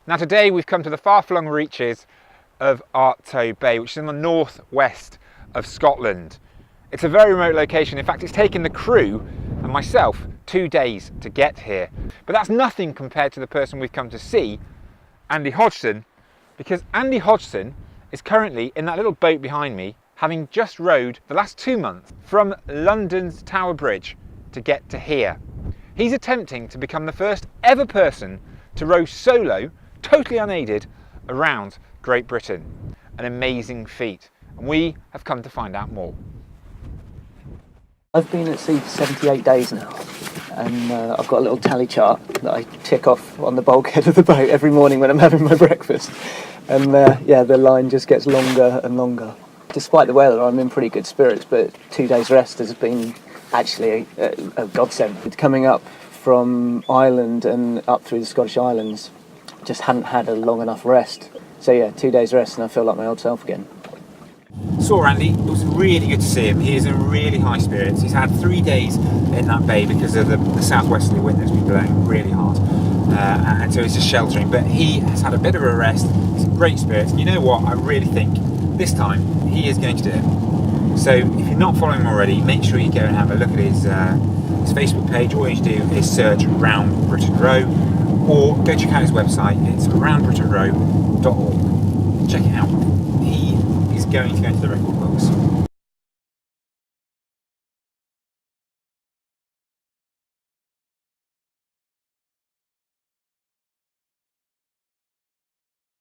Now today we've come to the far-flung reaches of Ardtoe Bay, which is in the northwest of Scotland. It's a very remote location. In fact, it's taken the crew and myself 2 days to get here. But that's nothing compared to the person we've come to see, Andy Hodgson, because Andy Hodgson is currently in that little boat behind me, having just rowed the last 2 months from London's Tower Bridge to get to here. He's attempting to become the first ever person to row solo, totally unaided, around Great Britain. An amazing feat, and we have come to find out more. I've been at sea for 78 days now, and I've got a little tally chart that I tick off on the bulkhead of the boat every morning when I'm having my breakfast. And yeah, the line just gets longer and longer. Despite the weather, I'm in pretty good spirits, but 2 days rest has been actually a godsend. Coming up from Ireland and up through the Scottish Islands, just hadn't had a long enough rest. So yeah, 2 days rest and I feel like my old self again. Saw Andy, it was really good to see him. He is in really high spirits. He's had 3 days in that bay because of the southwesterly wind that's been blowing really hard. And so he's just sheltering, but he has had a bit of a rest. He's in great spirits. And you know what? I really think this time he is going to do it. So if you're not following him already, make sure you go and have a look at his Facebook page. All you need to do is search Round Britain Row, or go check out his website. It's roundbritainrow.org. Check it out. He is going to go into the record books.